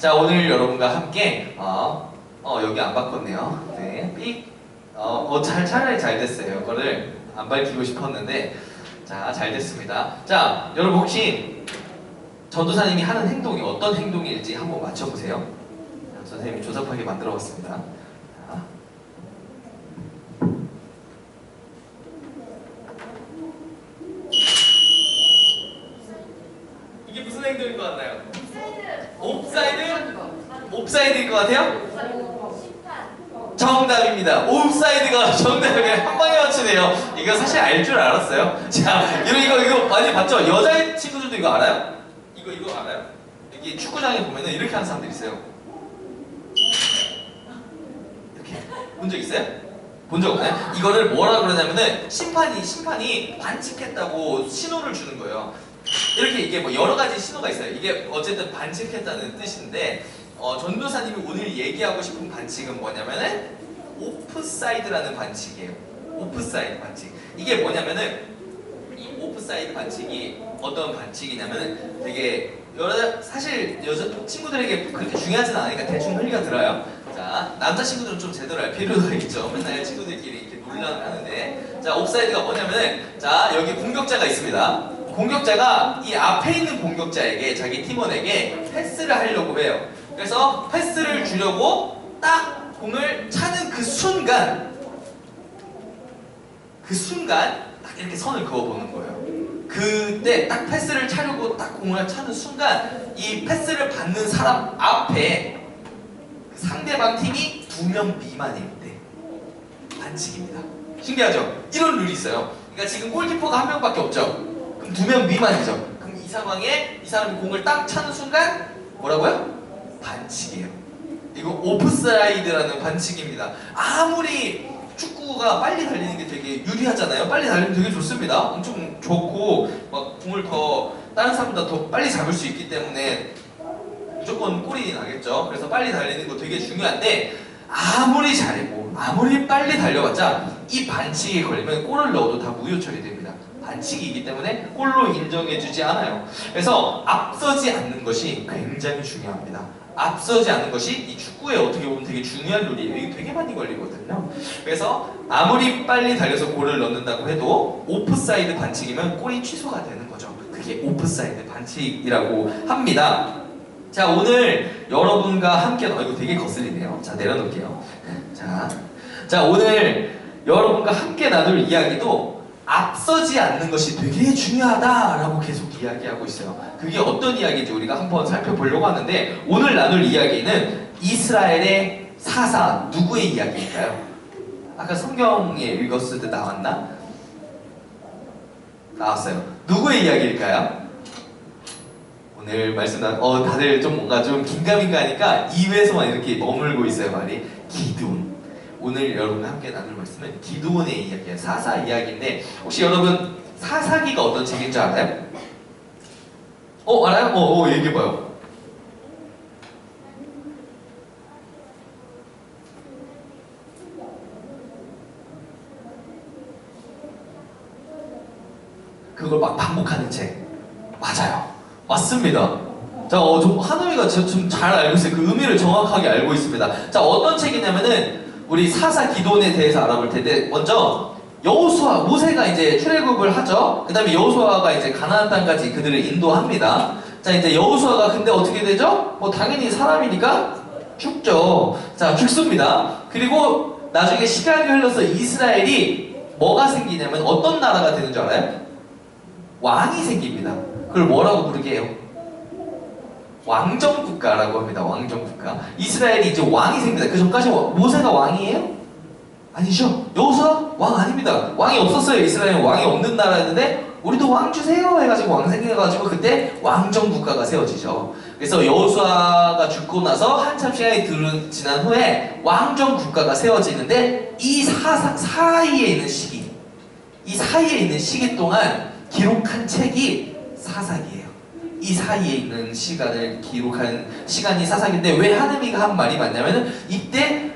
자, 오늘 여러분과 함께 여기 안 바꿨네요. 네, 차라리 잘 됐어요. 이거를 안 밝히고 싶었는데 자, 잘 됐습니다. 자, 여러분 혹시 전도사님이 하는 행동이 어떤 행동일지 한번 맞춰보세요. 선생님이 조잡하게 만들어봤습니다. 이게 무슨 행동인 것 같나요? 옵사이드? 옵사이드일 것 같아요? 정답입니다. 옵사이드가 정답이에요. 한 방에 맞추네요. 이거 사실 알 줄 알았어요. 자, 이거 많이 봤죠? 여자 친구들도 이거 알아요? 이거 알아요? 여기 축구장에 보면은 이렇게 하는 사람들 있어요. 이렇게 본 적 있어요? 본 적 없나요? 이거를 뭐라 그러냐면은 심판이 반칙했다고 신호를 주는 거예요. 이렇게 이게 뭐 여러 가지 신호가 있어요. 이게 어쨌든 반칙했다는 뜻인데 전도사님이 오늘 얘기하고 싶은 반칙은 뭐냐면은 오프사이드라는 반칙이에요. 오프사이드 반칙. 이게 뭐냐면은 이 오프사이드 반칙이 어떤 반칙이냐면은 되게 사실 여자 친구들에게 그렇게 중요하진 않으니까 대충 흘리가 들어요. 자, 남자 친구들은 좀 제대로 알 필요가 있죠. 맨날 친구들끼리 이렇게 논란을 하는데, 자, 옵사이드가 뭐냐면은, 자, 여기 공격자가 있습니다. 공격자가 이 앞에 있는 공격자에게, 자기 팀원에게 패스를 하려고 해요. 그래서 패스를 주려고 딱 공을 차는 그 순간 딱 이렇게 선을 그어보는 거예요. 그때 딱 패스를 차려고 딱 공을 차는 순간 이 패스를 받는 사람 앞에 상대방 팀이 2명 미만일 때 반칙입니다. 신기하죠? 이런 룰이 있어요. 그러니까 지금 골키퍼가 1명밖에 없죠? 그럼 2명 미만이죠? 그럼 이 상황에 이 사람이 공을 딱 차는 순간 뭐라고요? 반칙이에요. 이거 오프사이드라는 반칙입니다. 아무리 축구가 빨리 달리는 게 되게 유리하잖아요. 빨리 달리면 되게 좋습니다. 엄청 좋고 막 공을 다른 사람보다 더 빨리 잡을 수 있기 때문에 무조건 골이 나겠죠. 그래서 빨리 달리는 거 되게 중요한데 아무리 잘하고 아무리 빨리 달려봤자 이 반칙에 걸리면 골을 넣어도 다 무효 처리됩니다. 반칙이기 때문에 골로 인정해주지 않아요. 그래서 앞서지 않는 것이 굉장히 중요합니다. 앞서지 않는 것이 이 축구에 어떻게 보면 되게 중요한 룰이에요. 이게 되게 많이 걸리거든요. 그래서 아무리 빨리 달려서 골을 넣는다고 해도 오프사이드 반칙이면 골이 취소가 되는 거죠. 그게 오프사이드 반칙이라고 합니다. 자, 오늘 여러분과 함께 이거 되게 거슬리네요. 자, 내려놓을게요. 자, 오늘 여러분과 함께 나눌 이야기도 앞서지 않는 것이 되게 중요하다라고 계속 이야기하고 있어요. 그게 어떤 이야기인지 우리가 한번 살펴보려고 하는데 오늘 나눌 이야기는 이스라엘의 사사 누구의 이야기일까요? 아까 성경에 읽었을 때 나왔나? 나왔어요. 누구의 이야기일까요? 오늘 말씀 다들 좀 뭔가 좀 긴가민가하니까 입에서만 이렇게 머물고 있어요. 말이 기드온. 오늘 여러분과 함께 나눌 말씀은 기드온의 이야기예요. 사사 이야기인데 혹시 여러분 사사기가 어떤 책인 줄 알아요? 알아요? 얘기해봐요. 그걸 막 반복하는 책. 맞아요. 맞습니다. 자, 좀 하늘이가 좀 잘 알고 있어요. 그 의미를 정확하게 알고 있습니다. 자, 어떤 책이냐면은 우리 사사 기드온에 대해서 알아볼 텐데 먼저 여호수아, 모세가 이제 출애굽을 하죠. 그 다음에 여호수아가 이제 가나안 땅까지 그들을 인도합니다. 자, 이제 여호수아가 근데 어떻게 되죠? 당연히 사람이니까 죽죠. 자, 죽습니다. 그리고 나중에 시간이 흘러서 이스라엘이 뭐가 생기냐면 어떤 나라가 되는 줄 알아요? 왕이 생깁니다. 그걸 뭐라고 부르게요? 왕정국가라고 합니다. 왕정국가. 이스라엘이 이제 왕이 생깁니다. 그 전까지 모세가 왕이에요? 아니죠. 여호수아 왕 아닙니다. 왕이 없었어요. 이스라엘은 왕이 없는 나라였는데 우리도 왕 주세요 해가지고 왕 생겨가지고 그때 왕정국가가 세워지죠. 그래서 여호수아가 죽고 나서 한참 시간이 지난 후에 왕정국가가 세워지는데 이 사이에 있는 시기 동안 기록한 책이 사사기예요. 이 사이에 있는 시간을 기록한 시간이 사사기인데 왜 하느님이 한 말이 맞냐면은 이때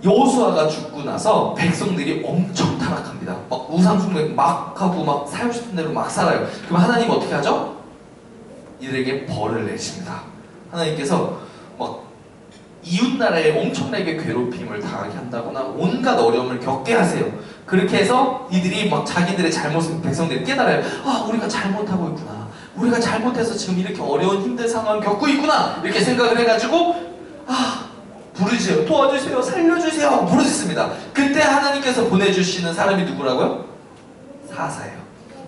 여호수아가 죽고 나서 백성들이 엄청 타락합니다. 막 우상숭배 막 하고 막 살고 싶은 대로 막 살아요. 그럼 하나님 어떻게 하죠? 이들에게 벌을 내십니다. 하나님께서 막 이웃 나라에 엄청나게 괴롭힘을 당하게 한다거나 온갖 어려움을 겪게 하세요. 그렇게 해서 이들이 막 자기들의 잘못을 백성들이 깨달아요. 아, 우리가 잘못하고 있구나. 우리가 잘못해서 지금 이렇게 어려운 힘든 상황을 겪고 있구나. 이렇게 생각을 해가지고 부르세요. 도와주세요. 살려주세요. 부르짖습니다. 그때 하나님께서 보내주시는 사람이 누구라고요? 사사예요.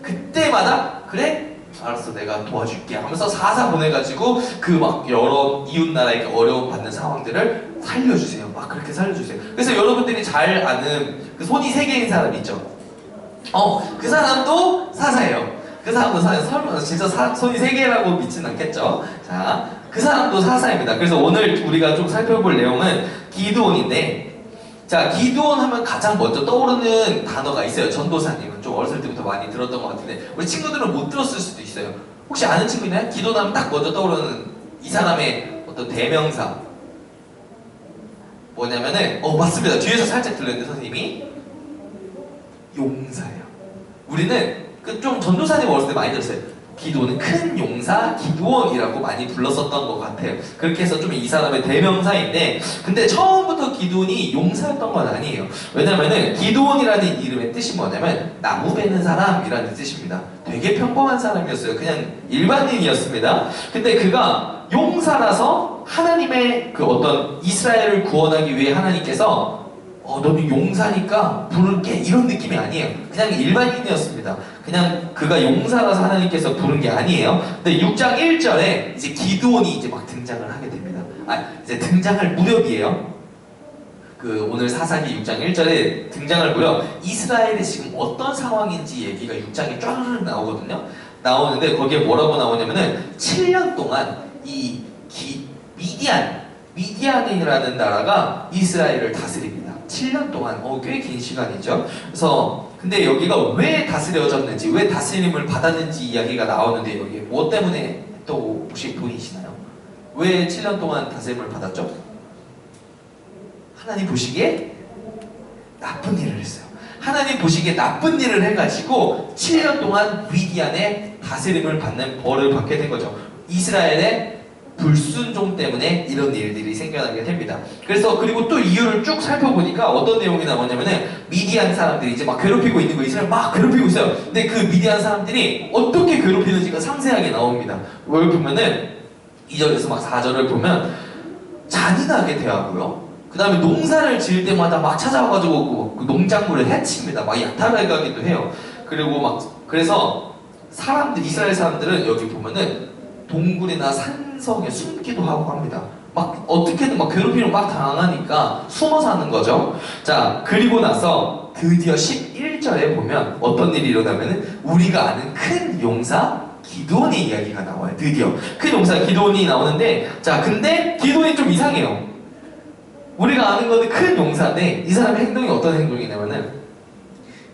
그때마다 그래? 알았어, 내가 도와줄게 하면서 사사 보내가지고 그 막 여러 이웃 나라의 어려움 받는 상황들을 살려주세요. 막 그렇게 살려주세요. 그래서 여러분들이 잘 아는 그 손이 세 개인 사람 있죠? 그 사람도 사사예요. 그 사람도 설마 진짜 손이 세 개라고 믿진 않겠죠? 자, 그 사람도 사사입니다. 그래서 오늘 우리가 좀 살펴볼 내용은 기드온인데, 자, 기드온 하면 가장 먼저 떠오르는 단어가 있어요. 전도사님은 좀 어렸을 때부터 많이 들었던 것 같은데 우리 친구들은 못 들었을 수도 있어요. 혹시 아는 친구 있나요? 기드온 하면 딱 먼저 떠오르는 이 사람의 어떤 대명사 뭐냐면은 맞습니다. 뒤에서 살짝 들렸는데 선생님이 용사예요. 우리는 좀 전도사님 어렸을 때 많이 들었어요. 기도는 큰 용사 기드온이라고 많이 불렀었던 것 같아요. 그렇게 해서 좀 이 사람의 대명사인데, 근데 처음부터 기드온이 용사였던 건 아니에요. 왜냐면은 기드온이라는 이름의 뜻이 뭐냐면 나무 베는 사람이라는 뜻입니다. 되게 평범한 사람이었어요. 그냥 일반인이었습니다. 근데 그가 용사라서 하나님의 그 어떤 이스라엘을 구원하기 위해 하나님께서 너는 용사니까 부를게 이런 느낌이 아니에요. 그냥 일반인이었습니다. 그냥 그가 용사라서 하나님께서 부른 게 아니에요. 근데 6장 1절에 이제 기드온이 이제 막 등장을 하게 됩니다. 이제 등장할 무렵이에요. 그 오늘 사사기 6장 1절에 등장할 무렵 이스라엘이 지금 어떤 상황인지 얘기가 6장에 쫙 나오거든요. 나오는데 거기에 뭐라고 나오냐면은 7년 동안 이 미디안이라는 나라가 이스라엘을 다스립니다. 7년 동안 꽤 긴 시간이죠. 그래서 근데 여기가 왜 다스려졌는지, 왜 다스림을 받았는지 이야기가 나오는데 여기 뭐 때문에 또 혹시 보이시나요? 왜 7년 동안 다스림을 받았죠? 하나님 보시기에 나쁜 일을 했어요. 하나님 보시기에 나쁜 일을 해가지고 7년 동안 미디안의 다스림을 받는 벌을 받게 된 거죠. 이스라엘의 불순종 때문에 이런 일들이 생겨나게 됩니다. 그래서 그리고 또 이유를 쭉 살펴보니까 어떤 내용이 나오냐면은 미디안 사람들이 이제 막 괴롭히고 있는 거, 이스라엘 막 괴롭히고 있어요. 근데 그 미디안 사람들이 어떻게 괴롭히는지가 상세하게 나옵니다. 뭘 보면은 2절에서 막 4절을 보면 잔인하게 대하고요. 그 다음에 농사를 지을 때마다 막 찾아와가지고 그 농작물을 해칩니다. 막 약탈하기도 해요. 그리고 막 그래서 이스라엘 사람들은 여기 보면은 동굴이나 산성에 숨기도 하고 합니다. 막 어떻게든 막 괴롭힘을 막 당하니까 숨어 사는 거죠. 자, 그리고 나서 드디어 11절에 보면 어떤 일이 일어나면은 우리가 아는 큰 용사 기드온의 이야기가 나와요. 드디어 큰 용사 기드온이 나오는데, 자, 근데 기드온이 좀 이상해요. 우리가 아는 거는 큰 용사인데 이 사람의 행동이 어떤 행동이냐면은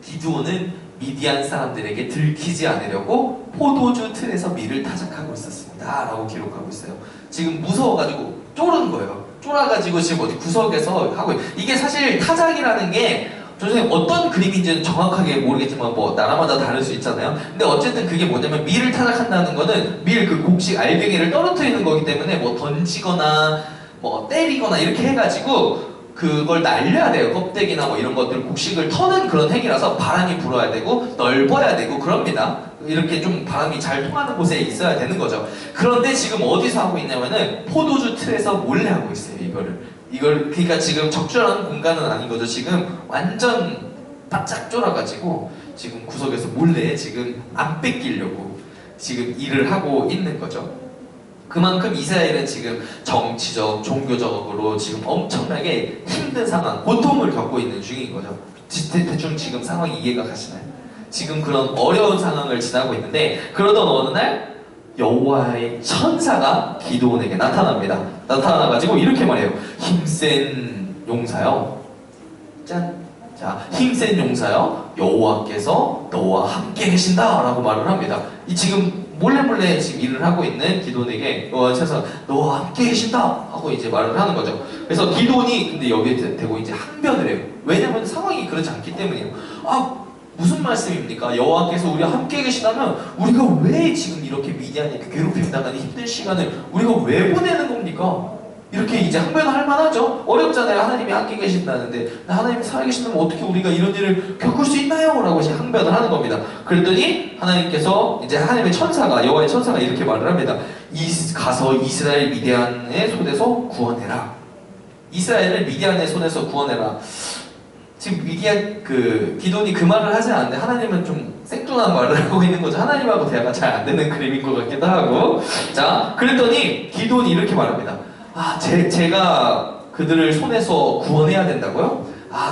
기드온은 미디안 사람들에게 들키지 않으려고 포도주 틀에서 밀을 타작하고 있었습니다 라고 기록하고 있어요. 지금 무서워가지고 쫄은 거예요. 쫄아가지고 지금 어디 구석에서 하고 이게 사실 타작이라는 게 선생님 어떤 그림인지는 정확하게 모르겠지만 뭐 나라마다 다를 수 있잖아요. 근데 어쨌든 그게 뭐냐면 밀을 타작한다는 거는 밀 그 곡식 알갱이를 떨어뜨리는 거기 때문에 뭐 던지거나 뭐 때리거나 이렇게 해가지고 그걸 날려야 돼요. 껍데기나 뭐 이런 것들 곡식을 터는 그런 행위라서 바람이 불어야 되고 넓어야 되고 그럽니다. 이렇게 좀 바람이 잘 통하는 곳에 있어야 되는 거죠. 그런데 지금 어디서 하고 있냐면은 포도주 틀에서 몰래 하고 있어요. 이걸 그러니까 지금 적절한 공간은 아닌 거죠. 지금 완전 바짝 쫄아가지고 지금 구석에서 몰래 지금 안 뺏기려고 지금 일을 하고 있는 거죠. 그만큼 이스라엘은 지금 정치적, 종교적으로 지금 엄청나게 힘든 상황, 고통을 겪고 있는 중인 거죠. 대충 지금 상황이 이해가 가시나요? 지금 그런 어려운 상황을 지나고 있는데, 그러던 어느 날 여호와의 천사가 기드온에게 나타납니다. 나타나가지고 이렇게 말해요. 힘센 용사요. 짠. 자, 힘센 용사요. 여호와께서 너와 함께 계신다 라고 말을 합니다. 지금 몰래 지금 일을 하고 있는 기드온에게 여호와의 천사가 너와 함께 계신다 하고 이제 말을 하는 거죠. 그래서 기드온이 근데 여기에 대고 이제 항변을 해요. 왜냐면 상황이 그렇지 않기 때문이에요. 무슨 말씀입니까? 여호와께서 우리와 함께 계시다면 우리가 왜 지금 이렇게 미디안에 괴롭힘 당하는 힘든 시간을 우리가 왜 보내는 겁니까? 이렇게 이제 항변할 만하죠. 어렵잖아요. 하나님이 함께 계신다는데 하나님이 살아계신다면 어떻게 우리가 이런 일을 겪을 수 있나요? 라고 이제 항변을 하는 겁니다. 그랬더니 하나님께서 이제 하나님의 천사가 여호와의 천사가 이렇게 말을 합니다. 가서 이스라엘 미디안의 손에서 구원해라. 이스라엘을 미디안의 손에서 구원해라. 지금 미디안 기돈이 그 말을 하지 않는데 하나님은 좀 생뚱한 말을 하고 있는 거죠. 하나님하고 대화가 잘 안 되는 그림인 것 같기도 하고. 자, 그랬더니 기돈이 이렇게 말합니다. 제가 그들을 손에서 구원해야 된다고요?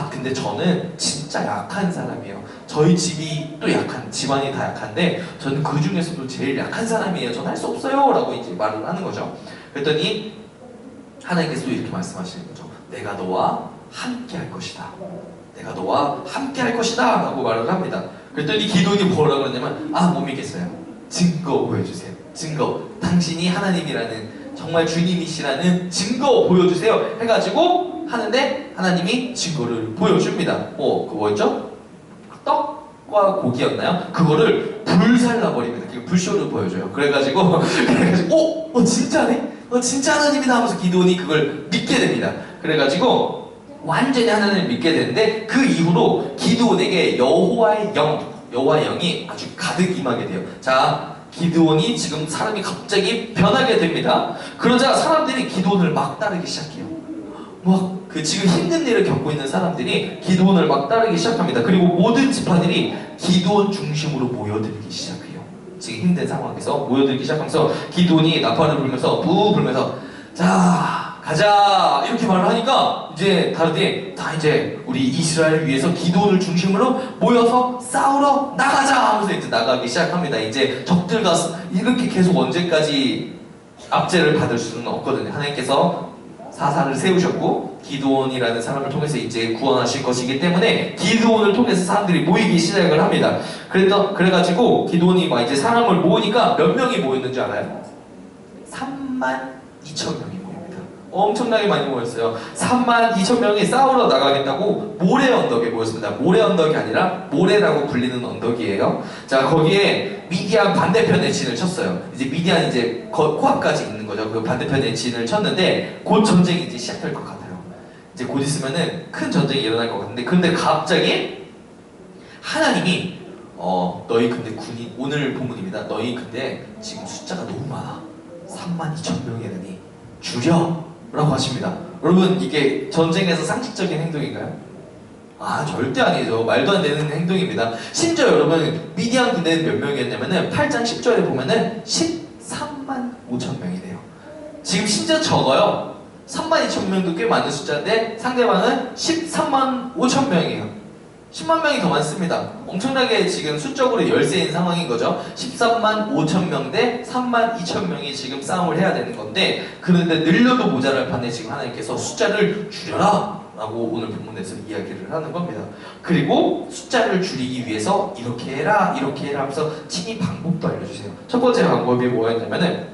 근데 저는 진짜 약한 사람이에요. 저희 집이 또 집안이 다 약한데 저는 그 중에서도 제일 약한 사람이에요. 전 할 수 없어요. 라고 이제 말을 하는 거죠. 그랬더니 하나님께서도 이렇게 말씀하시는 거죠. 내가 너와 함께 할 것이다. 내가 너와 함께 할 것이다. 라고 말을 합니다. 그랬더니 기돈이 뭐라 그러냐면 못 믿겠어요. 증거 보여주세요. 증거. 당신이 하나님이라는 정말 주님이시라는 증거 보여주세요. 해가지고 하는데 하나님이 증거를 보여줍니다. 그 뭐였죠? 떡과 고기였나요? 그거를 불살라버립니다. 불쇼를 보여줘요. 그래가지고 진짜네? 진짜 하나님이다 하면서 기도원이 그걸 믿게 됩니다. 그래가지고 완전히 하나님을 믿게 되는데 그 이후로 기드온에게 여호와의 영이 아주 가득 임하게 돼요. 자, 기드온이 지금 사람이 갑자기 변하게 됩니다. 그러자 사람들이 기드온을 막 따르기 시작해요. 지금 힘든 일을 겪고 있는 사람들이 기드온을 막 따르기 시작합니다. 그리고 모든 지파들이 기드온 중심으로 모여들기 시작해요. 지금 힘든 상황에서 모여들기 시작하면서 기드온이 나팔을 불면서 불면서 자, 가자 이렇게 말을 하니까 이제 다르게 다 이제 우리 이스라엘을 위해서 기드온을 중심으로 모여서 싸우러 나가자 하면서 이제 나가기 시작합니다. 이제 적들과 이렇게 계속 언제까지 압제를 받을 수는 없거든요. 하나님께서 사사를 세우셨고 기드온이라는 사람을 통해서 이제 구원하실 것이기 때문에 기드온을 통해서 사람들이 모이기 시작을 합니다. 그래가지고 기드온이 막 이제 사람을 모으니까 몇 명이 모였는지 알아요? 32,000명이 모입니다. 엄청나게 많이 모였어요. 32,000명이 싸우러 나가겠다고 모래 언덕에 모였습니다. 모래 언덕이 아니라 모래라고 불리는 언덕이에요. 자, 거기에 미디안 반대편에 진을 쳤어요. 이제 미디안 이제 코앞까지 있는 거죠. 그 반대편에 진을 쳤는데 곧 전쟁이 이제 시작될 것 같아요. 이제 곧 있으면은 큰 전쟁이 일어날 것 같은데 근데 갑자기 하나님이 너희 근데 오늘 본문입니다. 너희 근데 지금 숫자가 너무 많아. 32,000명이라니 줄여! 라고 하십니다. 여러분 이게 전쟁에서 상식적인 행동인가요? 절대 아니죠. 말도 안 되는 행동입니다. 심지어 여러분 미디안 군대는 몇 명이었냐면은 8장 10절에 보면은 13만 5천 명이래요. 지금 심지어 적어요. 32,000명도 꽤 많은 숫자인데 상대방은 13만 5천 명이에요. 10만 명이 더 많습니다. 엄청나게 지금 수적으로 열세인 상황인 거죠. 13만 5천 명 대 3만 2천 명이 지금 싸움을 해야 되는 건데 그런데 늘려도 모자랄 판에 지금 하나님께서 숫자를 줄여라 라고 오늘 본문에서 이야기를 하는 겁니다. 그리고 숫자를 줄이기 위해서 이렇게 해라 하면서 친히 방법도 알려주세요. 첫 번째 방법이 뭐였냐면은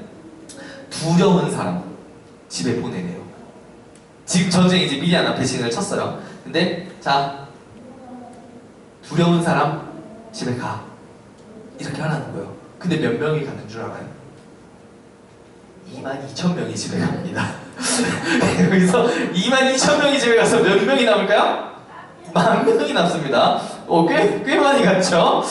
두려운 사람 집에 보내래요. 지금 전쟁이 이제 미디안 앞에 진을 쳤어요. 근데 자, 두려운 사람 집에 가 이렇게 하라는 거예요. 근데 몇 명이 가는 줄 알아요? 22,000명이 집에 갑니다. 여기서 22,000명이 집에 가서 몇 명이 남을까요? 10,000명이 남습니다. 꽤 많이 갔죠?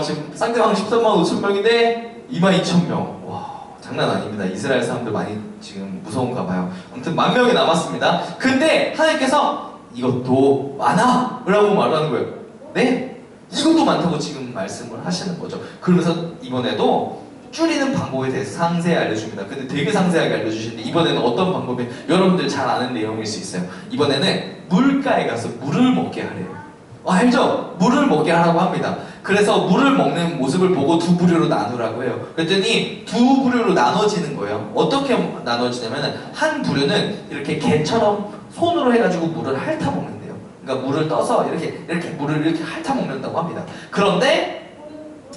지금 상대방 13만 5천 명인데 22,000명. 와, 장난 아닙니다. 이스라엘 사람들 많이 지금 무서운가 봐요. 아무튼 10,000명이 남았습니다. 근데 하나님께서 이것도 많아! 라고 말하는 거예요. 네? 이것도 많다고 지금 말씀을 하시는 거죠. 그러면서 이번에도 줄이는 방법에 대해서 상세히 알려줍니다. 근데 되게 상세하게 알려주시는데 이번에는 어떤 방법이 여러분들 잘 아는 내용일 수 있어요. 이번에는 물가에 가서 물을 먹게 하래요. 알죠? 물을 먹게 하라고 합니다. 그래서 물을 먹는 모습을 보고 두 부류로 나누라고 해요. 그랬더니 두 부류로 나눠지는 거예요. 어떻게 나눠지냐면 한 부류는 이렇게 개처럼 손으로 해가지고 물을 핥아 먹는데요. 그러니까 물을 떠서 이렇게 물을 이렇게 핥아 먹는다고 합니다. 그런데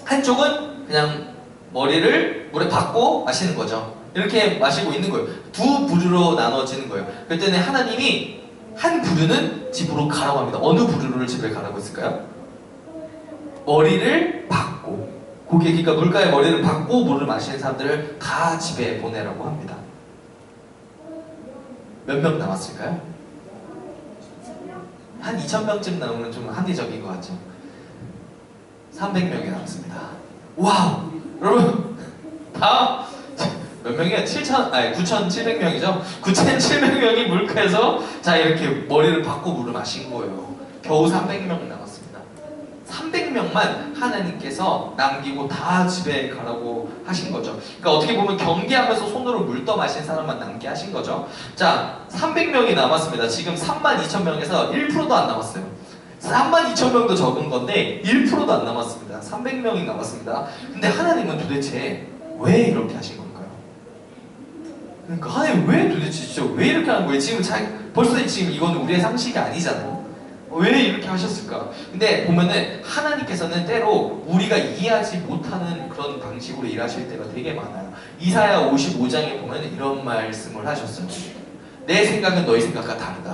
한쪽은 그냥 머리를 물에 박고 마시는 거죠. 이렇게 마시고 있는 거예요. 두 부류로 나눠지는 거예요. 그랬더니 하나님이 한 부류는 집으로 가라고 합니다. 어느 부류를 집에 가라고 했을까요? 머리를 박고, 고개, 그러니까 물가에 머리를 박고 물을 마시는 사람들을 다 집에 보내라고 합니다. 몇 명 남았을까요? 한 2,000명쯤 나오면 좀 합리적인 것 같죠? 300명이 남았습니다. 와우! 여러분, 다 몇 명이야? 9,700명이죠? 9,700명이 물가에서 자 이렇게 머리를 박고 물을 마신 거예요. 겨우 300명 남았습니다. 300명만 하나님께서 남기고 다 집에 가라고 하신 거죠. 그러니까 어떻게 보면 경계하면서 손으로 물 떠 마신 사람만 남게 하신 거죠. 자, 300명이 남았습니다. 지금 32,000명에서 1%도 안 남았어요. 32,000명도 적은 건데 1%도 안 남았습니다. 300명이 남았습니다. 근데 하나님은 도대체 왜 이렇게 하신 걸까요? 그러니까 하나님 왜 도대체 진짜 왜 이렇게 하는 거예요? 지금 벌써 지금 이건 우리의 상식이 아니잖아요. 왜 이렇게 하셨을까? 근데 보면은 하나님께서는 때로 우리가 이해하지 못하는 그런 방식으로 일하실 때가 되게 많아요. 이사야 55장에 보면 이런 말씀을 하셨어요. 내 생각은 너희 생각과 다르다.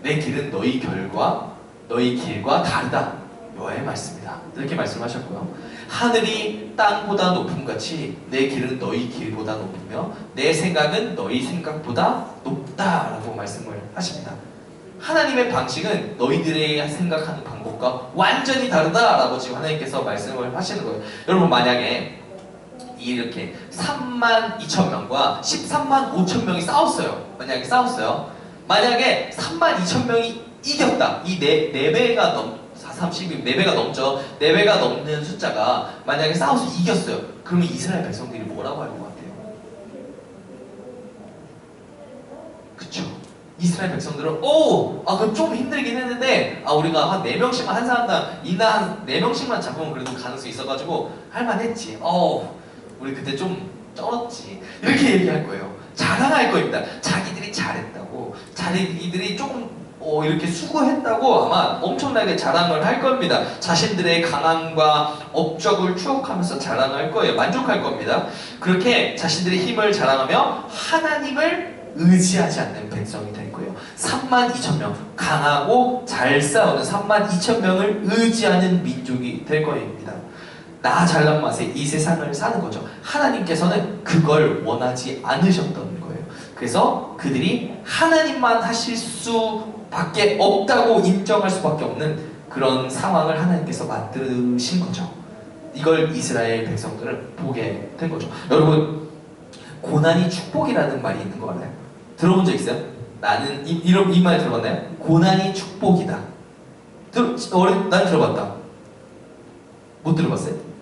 내 길은 너희 길과 다르다. 여호와의 말씀이다. 이렇게 말씀하셨고요. 하늘이 땅보다 높음같이 내 길은 너희 길보다 높으며 내 생각은 너희 생각보다 높다라고 말씀을 하십니다. 하나님의 방식은 너희들의 생각하는 방법과 완전히 다르다라고 지금 하나님께서 말씀을 하시는 거예요. 여러분 만약에 이렇게 32,000명과 135,000명이 싸웠어요. 만약에 32,000명이 이겼다. 이 4배가 4배가 넘죠. 4배가 넘는 숫자가 만약에 싸워서 이겼어요. 그러면 이스라엘 백성들이 뭐라고 할 것 같아요? 그쵸? 이스라엘 백성들은 그럼 좀 힘들긴 했는데 우리가 한 4명씩만 한 사람당 이나 한 4명씩만 잡으면 그래도 가능성이 있어가지고 할만했지. 우리 그때 좀 쩔었지. 이렇게 얘기할 거예요. 자랑할 겁니다. 자기들이 잘했다고, 자기들이 조금 이렇게 수고했다고 아마 엄청나게 자랑을 할 겁니다. 자신들의 강함과 업적을 추억하면서 자랑할 거예요. 만족할 겁니다. 그렇게 자신들의 힘을 자랑하며 하나님을 의지하지 않는 백성이 될 거예요. 32,000명, 강하고 잘 싸우는 32,000명을 의지하는 민족이 될 거입니다. 나 잘난 맛에 이 세상을 사는 거죠. 하나님께서는 그걸 원하지 않으셨던 거예요. 그래서 그들이 하나님만 하실 수밖에 없다고 인정할 수밖에 없는 그런 상황을 하나님께서 만드신 거죠. 이걸 이스라엘 백성들은 보게 된 거죠. 여러분, 고난이 축복이라는 말이 있는 거 알아요? 들어본 적 있어요? 나는 이 말 들어봤나요? 고난이 축복이다. 난 들어봤다. 못 들어봤어요?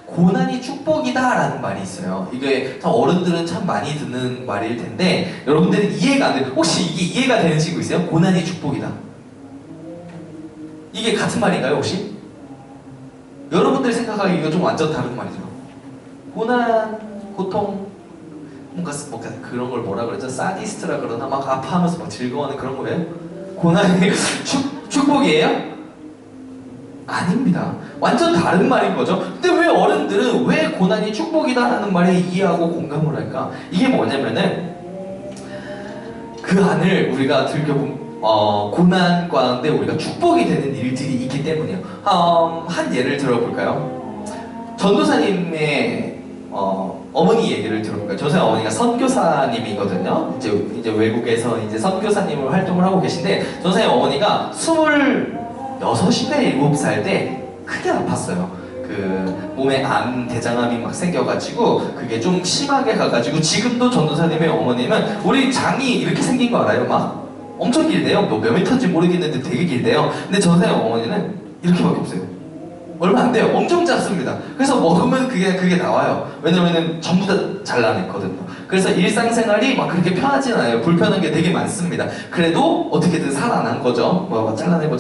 고난이 축복이다 라는 말이 있어요. 이게 어른들은 참 많이 듣는 말일 텐데 여러분들은 이해가 안 돼요. 혹시 이게 이해가 되는 친구 있어요? 고난이 축복이다. 이게 같은 말인가요 혹시? 여러분들 생각하기 이거 좀 완전 다른 말이죠. 고난, 고통, 뭔가 그런 걸 뭐라 그러죠? 사디스트라 그러나 막 아파하면서 막 즐거워하는 그런 거예요? 고난이 축복이에요? 아닙니다. 완전 다른 말인 거죠. 근데 왜 어른들은 왜 고난이 축복이다라는 말에 이해하고 공감을 할까? 이게 뭐냐면은 그 안을 우리가 들켜보면 고난 가운데 우리가 축복이 되는 일들이 있기 때문이에요. 한 예를 들어볼까요? 전도사님의 어머니 얘기를 들어볼까요? 전도사님 어머니가 선교사님이거든요. 이제 외국에서 이제 선교사님으로 활동을 하고 계신데 전도사님 어머니가 26이나 7살 때 크게 아팠어요. 그 몸에 대장암이 막 생겨가지고 그게 좀 심하게 가가지고 지금도 전도사님의 어머님은 우리 장이 이렇게 생긴 거 알아요? 막 엄청 길대요. 몇 미터인지 모르겠는데 되게 길대요. 근데 전도사님 어머니는 이렇게밖에 없어요. 얼마 안 돼요. 엄청 작습니다. 그래서 먹으면 그게 나와요. 왜냐면은 전부 다 잘라냈거든요. 그래서 일상생활이 막 그렇게 편하진 않아요. 불편한 게 되게 많습니다. 그래도 어떻게든 살아난 거죠. 뭐 잘라내고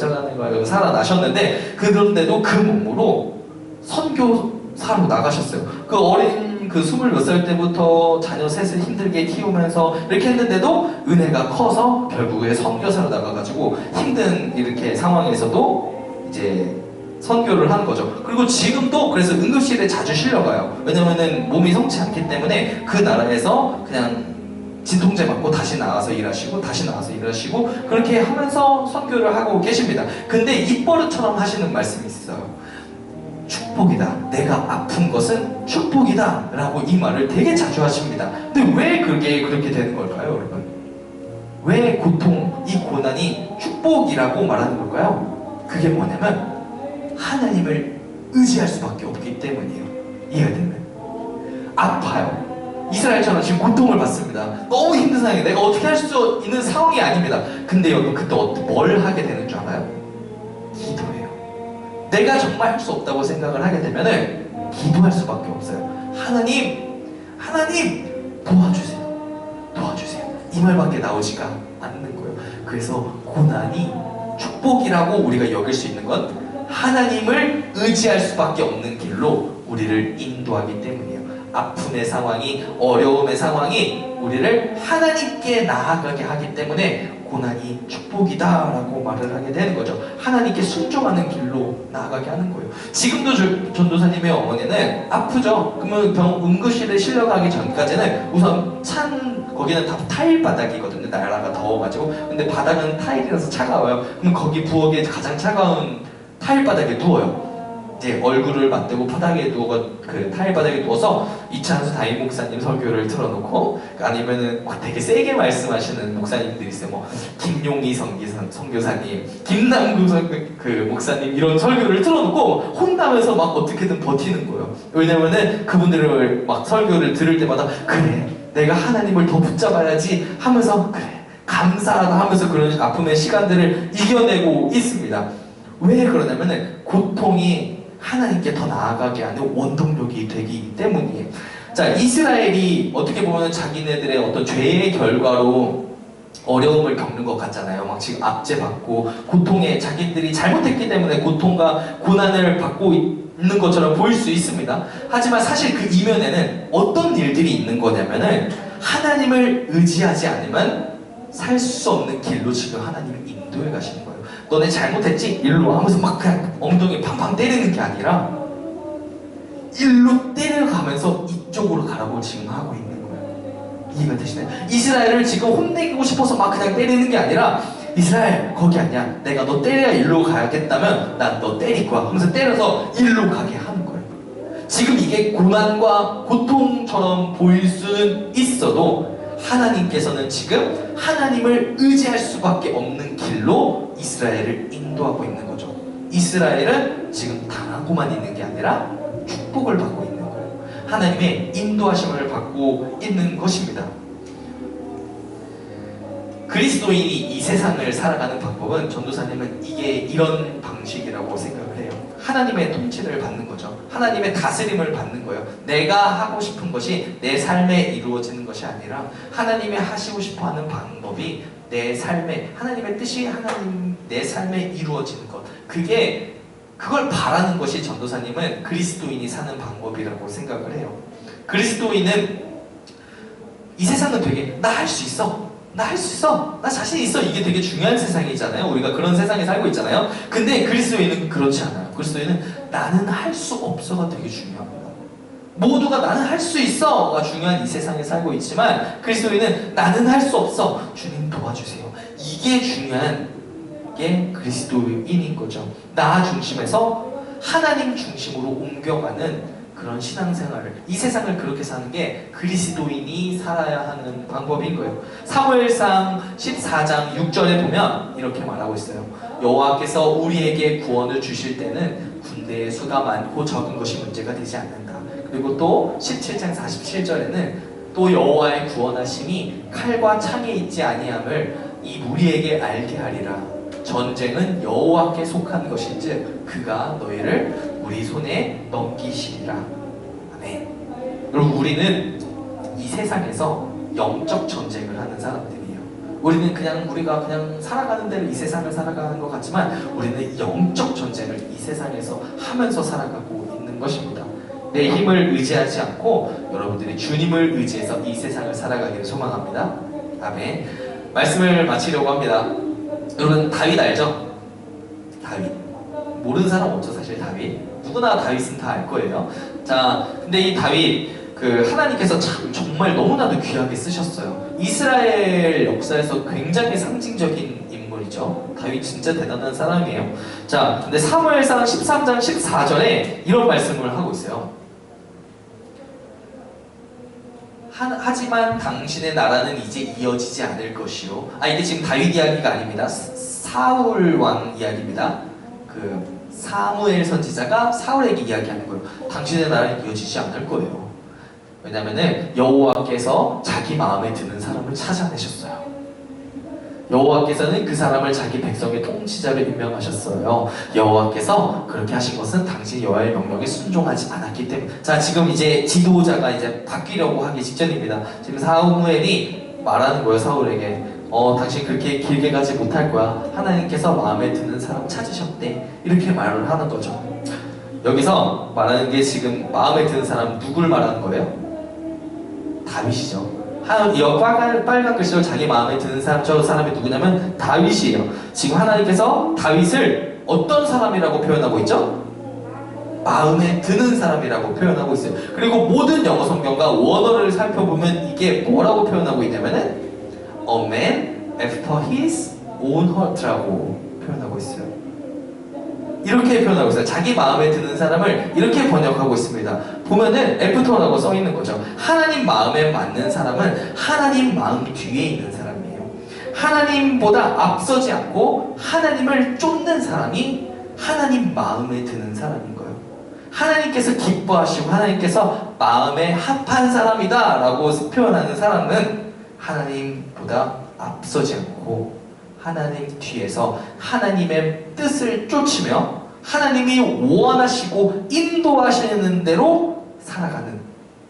살아나셨는데 그런데도 그 몸으로 선교사로 나가셨어요. 그 어린 그 20몇 살 때부터 자녀 셋을 힘들게 키우면서 이렇게 했는데도 은혜가 커서 결국에 선교사로 나가가지고 힘든 이렇게 상황에서도 이제 선교를 하는 거죠. 그리고 지금도 그래서 응급실에 자주 실려가요. 왜냐면은 몸이 성치 않기 때문에 그 나라에서 그냥 진통제 맞고 다시 나와서 일하시고 그렇게 하면서 선교를 하고 계십니다. 근데 입버릇처럼 하시는 말씀이 있어요. 축복이다. 내가 아픈 것은 축복이다. 라고 이 말을 되게 자주 하십니다. 근데 왜 그게 그렇게 되는 걸까요, 여러분? 왜 고통, 이 고난이 축복이라고 말하는 걸까요? 그게 뭐냐면 하나님을 의지할 수밖에 없기 때문이에요. 이해가 되나요? 아파요. 이스라엘처럼 지금 고통을 받습니다. 너무 힘든 상황이 내가 어떻게 할 수 있는 상황이 아닙니다. 근데 여러분 그때 뭘 하게 되는 줄 알아요? 기도해요. 내가 정말 할 수 없다고 생각을 하게 되면은 기도할 수밖에 없어요. 하나님 도와주세요. 이 말밖에 나오지가 않는 거예요. 그래서 고난이 축복이라고 우리가 여길 수 있는 건 하나님을 의지할 수밖에 없는 길로 우리를 인도하기 때문이에요. 아픔의 상황이, 어려움의 상황이 우리를 하나님께 나아가게 하기 때문에 고난이 축복이다라고 말을 하게 되는 거죠. 하나님께 순종하는 길로 나아가게 하는 거예요. 지금도 전도사님의 어머니는 아프죠? 그러면 응급실에 실려가기 전까지는 우선 거기는 다 타일 바닥이거든요. 나라가 더워가지고. 근데 바닥은 타일이라서 차가워요. 그럼 거기 부엌에 가장 차가운 타일 바닥에 누워요. 이제 얼굴을 맞대고 그 타일 바닥에 누워서 이찬수 담임 목사님 설교를 틀어놓고, 아니면은 되게 세게 말씀하시는 목사님들이 있어요. 뭐 김용희 선교사님, 김남구 그 목사님 이런 설교를 틀어놓고 혼나면서 막 어떻게든 버티는 거예요. 왜냐면은 그분들을 막 설교를 들을 때마다 그래 내가 하나님을 더 붙잡아야지 하면서 그래 감사하다 하면서 그런 아픔의 시간들을 이겨내고 있습니다. 왜 그러냐면은 고통이 하나님께 더 나아가게 하는 원동력이 되기 때문이에요. 자, 이스라엘이 어떻게 보면 자기네들의 어떤 죄의 결과로 어려움을 겪는 것 같잖아요. 막 지금 압제받고 고통에 자기들이 잘못했기 때문에 고통과 고난을 받고 있는 것처럼 보일 수 있습니다. 하지만 사실 그 이면에는 어떤 일들이 있는 거냐면은 하나님을 의지하지 않으면 살 수 없는 길로 지금 하나님이 인도해 가시는 거예요. 너네 잘못했지? 일로 하면서 막 그냥 엉덩이 팡팡 때리는 게 아니라 일로 때려가면서 이쪽으로 가라고 지금 하고 있는 거예요. 이해가 되시나요? 이스라엘을 지금 혼내고 싶어서 막 그냥 때리는 게 아니라 이스라엘 거기 아니야. 내가 너 때려야 일로 가야겠다면 난 너 때릴 거야 하면서 때려서 일로 가게 하는 거예요. 지금 이게 고난과 고통처럼 보일 수는 있어도 하나님께서는 지금 하나님을 의지할 수밖에 없는 길로 이스라엘을 인도하고 있는 거죠. 이스라엘은 지금 당하고만 있는 게 아니라 축복을 받고 있는 거예요. 하나님의 인도하심을 받고 있는 것입니다. 그리스도인이 이 세상을 살아가는 방법은 전도사님은 이게 이런 방식이라고 생각을 해요. 하나님의 통치를 받는 거죠. 하나님의 다스림을 받는 거예요. 내가 하고 싶은 것이 내 삶에 이루어지는 것이 아니라 하나님이 하시고 싶어 하는 방법이 내 삶에, 하나님의 뜻이 내 삶에 이루어지는 것. 그걸 바라는 것이 전도사님은 그리스도인이 사는 방법이라고 생각을 해요. 그리스도인은 이 세상은 되게 나 할 수 있어. 나 할 수 있어. 나 자신 있어. 이게 되게 중요한 세상이잖아요. 우리가 그런 세상에 살고 있잖아요. 근데 그리스도인은 그렇지 않아요. 그리스도인은 나는 할 수 없어가 되게 중요합니다. 모두가 나는 할 수 있어가 중요한 이 세상에 살고 있지만 그리스도인은 나는 할 수 없어. 주님 도와주세요. 이게 중요한 게 그리스도인인 거죠. 나 중심에서 하나님 중심으로 옮겨가는 그런 신앙생활을, 이 세상을 그렇게 사는 게 그리스도인이 살아야 하는 방법인 거예요. 사무엘상 14장 6절에 보면 이렇게 말하고 있어요. 여호와께서 우리에게 구원을 주실 때는 군대의 수가 많고 적은 것이 문제가 되지 않는다. 그리고 또 17장 47절에는 또 여호와의 구원하심이 칼과 창에 있지 아니함을 이 무리에게 알게 하리라. 전쟁은 여호와께 속한 것인즉 그가 너희를 우리 손에 넘기시리라. 아멘. 여러분, 우리는 이 세상에서 영적 전쟁을 하는 사람들이에요. 우리는 우리가 그냥 살아가는 대로 이 세상을 살아가는 것 같지만 우리는 영적 전쟁을 이 세상에서 하면서 살아가고 있는 것입니다. 내 힘을 의지하지 않고 여러분들이 주님을 의지해서 이 세상을 살아가기를 소망합니다. 아멘. 말씀을 마치려고 합니다. 여러분, 다윗 알죠? 다윗. 모르는 사람 없죠, 사실 다윗. 누구나 다윗은 다 알 거예요. 자, 근데 이 다윗, 하나님께서 참 정말 너무나도 귀하게 쓰셨어요. 이스라엘 역사에서 굉장히 상징적인 인물이죠. 있죠. 다윗 진짜 대단한 사람이에요. 자, 근데 사무엘상 13장 14절에 이런 말씀을 하고 있어요. 하지만 당신의 나라는 이제 이어지지 않을 것이요. 이게 지금 다윗 이야기가 아닙니다. 사울 왕 이야기입니다. 그 사무엘 선지자가 사울에게 이야기하는 거예요. 당신의 나라는 이어지지 않을 거예요. 왜냐면은 여호와께서 자기 마음에 드는 사람을 찾아내셨어요. 여호와께서는 그 사람을 자기 백성의 통치자로 임명하셨어요. 여호와께서 그렇게 하신 것은 당신 여호와의 명령에 순종하지 않았기 때문에. 자, 지금 이제 지도자가 이제 바뀌려고 하기 직전입니다. 지금 사무엘이 말하는 거예요, 사울에게. 당신 그렇게 길게 가지 못할 거야. 하나님께서 마음에 드는 사람 찾으셨대. 이렇게 말을 하는 거죠. 여기서 말하는 게 지금 마음에 드는 사람 누굴 말하는 거예요? 다윗이죠. 빨간 글씨로 자기 마음에 드는 사람, 저 사람이 누구냐면 다윗이에요. 지금 하나님께서 다윗을 어떤 사람이라고 표현하고 있죠? 마음에 드는 사람이라고 표현하고 있어요. 그리고 모든 영어 성경과 원어를 살펴보면 이게 뭐라고 표현하고 있냐면은 A man after his own heart라고 표현하고 있어요. 이렇게 표현하고 있어요. 자기 마음에 드는 사람을 이렇게 번역하고 있습니다. 보면은 애프터라고 써 있는 거죠. 하나님 마음에 맞는 사람은 하나님 마음 뒤에 있는 사람이에요. 하나님보다 앞서지 않고 하나님을 쫓는 사람이 하나님 마음에 드는 사람인 거예요. 하나님께서 기뻐하시고 하나님께서 마음에 합한 사람이다 라고 표현하는 사람은 하나님보다 앞서지 않고 하나님 뒤에서 하나님의 뜻을 쫓으며 하나님이 원하시고 인도하시는 대로 살아가는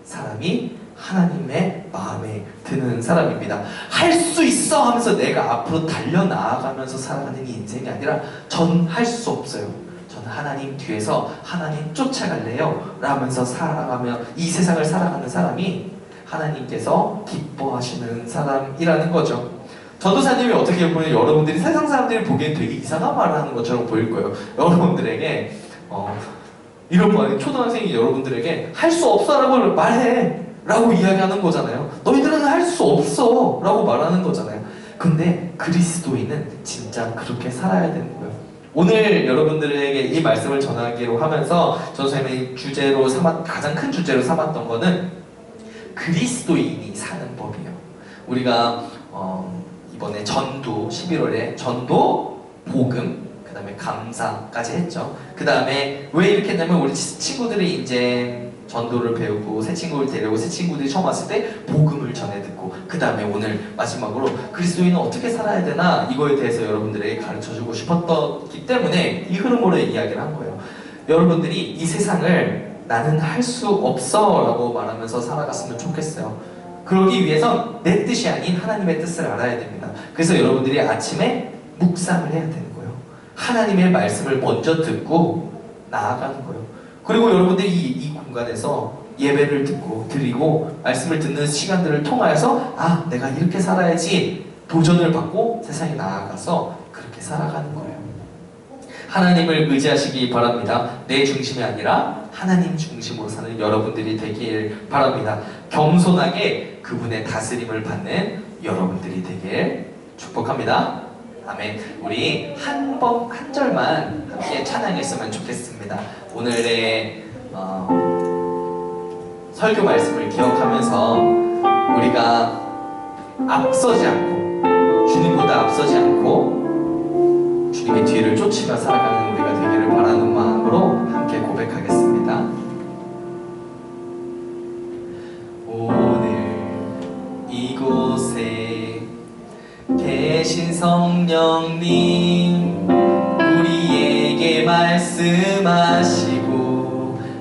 사람이 하나님의 마음에 드는 사람입니다. 할 수 있어 하면서 내가 앞으로 달려나아가면서 살아가는 이 인생이 아니라 전 할 수 없어요. 저는 하나님 뒤에서 하나님 쫓아갈래요 라면서 살아가며 이 세상을 살아가는 사람이 하나님께서 기뻐하시는 사람이라는 거죠. 전도사님이 어떻게 보면 여러분들이 세상 사람들이 보기엔 되게 이상한 말을 하는 것처럼 보일 거예요. 여러분들에게 이런 말이 초등학생이 여러분들에게 할 수 없어 라고 말해 라고 이야기하는 거잖아요. 너희들은 할 수 없어 라고 말하는 거잖아요. 근데 그리스도인은 진짜 그렇게 살아야 되는 거예요. 오늘 여러분들에게 이 말씀을 전하기로 하면서 전도사님이 가장 큰 주제로 삼았던 거는 그리스도인이 사는 법이에요. 우리가 이번에 전도 11월에 전도, 복음, 그 다음에 감사까지 했죠. 그 다음에 왜 이렇게 했냐면 우리 친구들이 이제 전도를 배우고 새 친구를 데려오고 새 친구들이 처음 왔을 때 복음을 전해 듣고 그 다음에 오늘 마지막으로 그리스도인은 어떻게 살아야 되나 이거에 대해서 여러분들에게 가르쳐주고 싶었기 때문에 이 흐름으로 이야기를 한 거예요. 여러분들이 이 세상을 나는 할 수 없어 라고 말하면서 살아갔으면 좋겠어요. 그러기 위해선 내 뜻이 아닌 하나님의 뜻을 알아야 됩니다. 그래서 여러분들이 아침에 묵상을 해야 되는 거예요. 하나님의 말씀을 먼저 듣고 나아가는 거예요. 그리고 여러분들이 이 공간에서 예배를 드리고 말씀을 듣는 시간들을 통하여서 내가 이렇게 살아야지 도전을 받고 세상에 나아가서 그렇게 살아가는 거예요. 하나님을 의지하시기 바랍니다. 내 중심이 아니라 하나님 중심으로 사는 여러분들이 되길 바랍니다. 겸손하게 그분의 다스림을 받는 여러분들이 되길 축복합니다. 아멘. 우리 한 절만 함께 찬양했으면 좋겠습니다. 오늘의 설교 말씀을 기억하면서 우리가 앞서지 않고 주님보다 앞서지 않고 주님의 뒤를 쫓으며 살아가는 우리가 되기를 바라는 마음으로 함께 고백하겠습니다. 오늘 이곳에 계신 성령님 우리에게 말씀하시고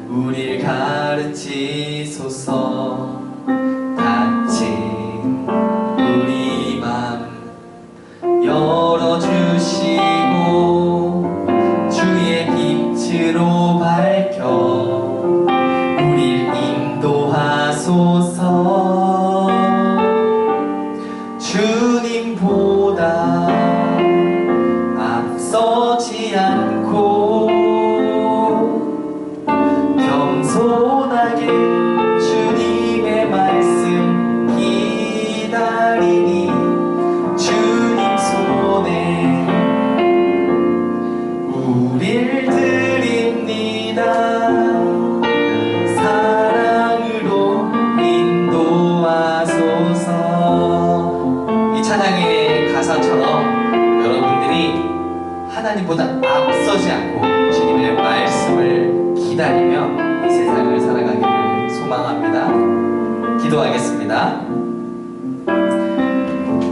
우릴 가르치소서. 닫힌 우리 맘 열어주시고 주의 빛으로 밝혀 우릴 인도하소서. 주님보다 앞서지 않고 겸손하게 주님의 말씀 기다리니 주님 손에 찬양의 가사처럼 여러분들이 하나님보다 앞서지 않고 주님의 말씀을 기다리며 이 세상을 살아가기를 소망합니다. 기도하겠습니다.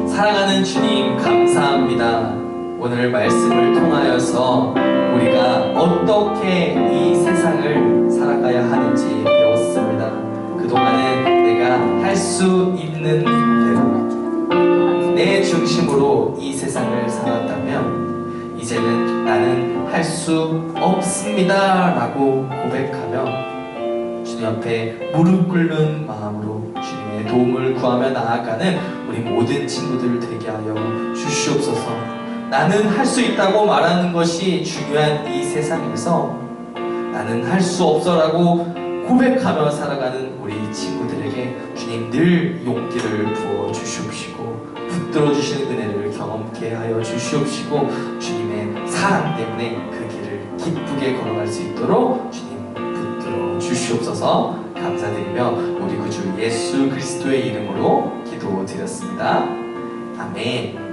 사랑하는 주님, 감사합니다. 오늘 말씀을 통하여서 우리가 어떻게 이 세상을 살아가야 하는지 배웠습니다. 그동안은 내가 할 수 있는 대로 내 중심으로 이 세상을 살았다면 이제는 나는 할 수 없습니다 라고 고백하며 주님 앞에 무릎 꿇는 마음으로 주님의 도움을 구하며 나아가는 우리 모든 친구들 되게 하여 주시옵소서. 나는 할 수 있다고 말하는 것이 중요한 이 세상에서 나는 할 수 없어라고 고백하며 살아가는 우리 친구들에게 주님 늘 용기를 부어 주시옵시고 붙들어 주시는 은혜를 경험케 하여 주시옵시고 주님의 사랑 때문에 그 길을 기쁘게 걸어갈 수 있도록 주님 붙들어 주시옵소서. 감사드리며 우리 구주 예수 그리스도의 이름으로 기도드렸습니다. 아멘.